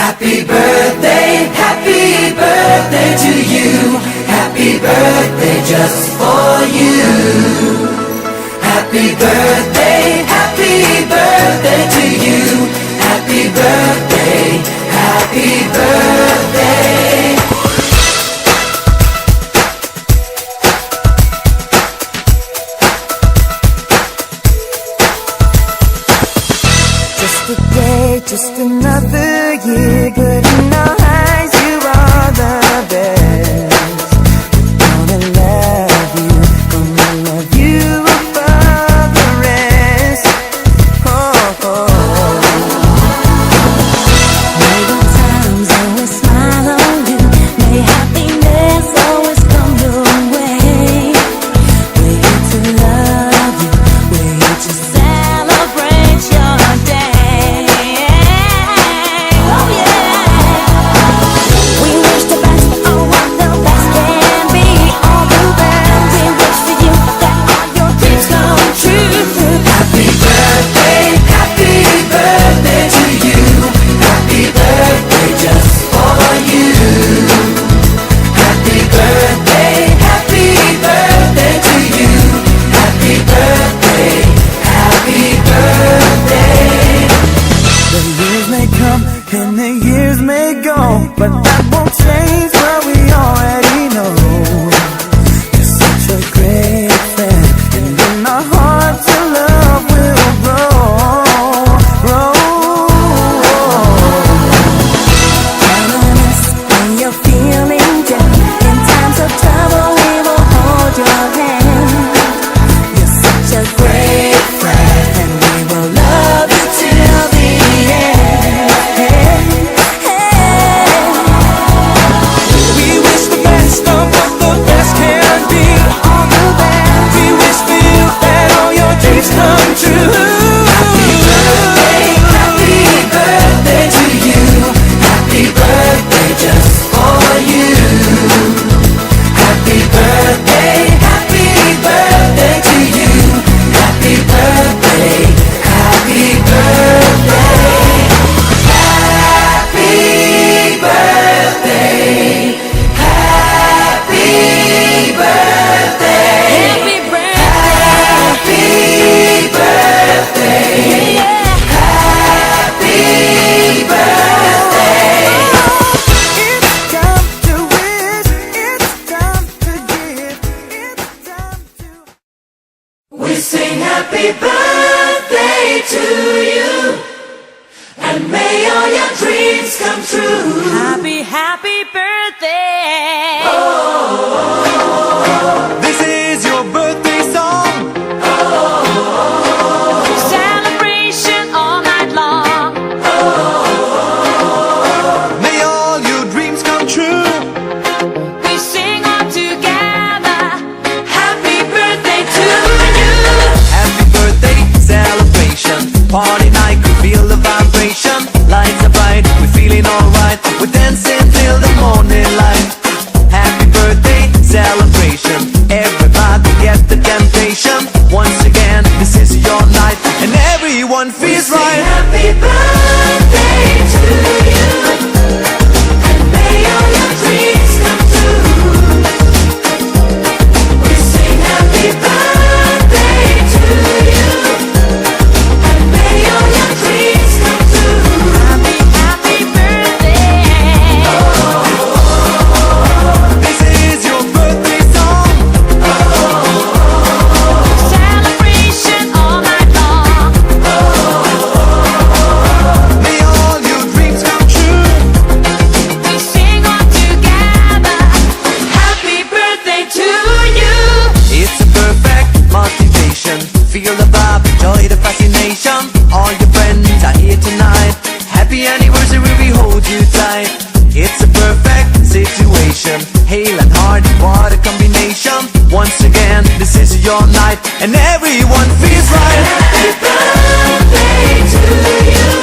Happy birthday to you. Happy birthday just for you. Happy birthday to you. Happy birthday, happy birthday. Just a day, just another year, good in our eyes, you are the best. Gonna love you above the rest. Oh, oh. May good times always smile on you, may happiness always come your way. We're here to love you, we're here to celebrate your day. And the years may go, but that won't change what we already know. You're such a great friend, and in our hearts your love will grow. Count on us when you're feeling down. In times of trouble we will hold your hand. You're such a great friend, and we will love you till the end. We sing happy birthday to you, and may all your dreams come true. Happy birthday. Oh, this is your birthday song. Oh, celebration all night long. Oh, may all your dreams come true. We sing all together. happy birthday to you. Happy birthday celebration, party night, we feel the vibration. Lights are bright, we're feeling alright. We're dancing till the morning light. Happy birthday celebration, everybody get the temptation. Once again, this is your night, and everyone feels We sing right. happy birthday to you, and may all your dreams come true. We sing happy birthday to you, and may all your dreams come true. Happy birthday. This is your birthday song. Celebration all night long. May all your dreams come true. We sing all together. Happy birthday to you. It's a perfect motivation. Feel the vibe, enjoy the fascination. All your friends are here tonight. Happy anniversary, we hold you tight. It's a perfect situation. Hale and heart, what a combination. Once again, this is your night, and everyone feels right. Happy birthday to you.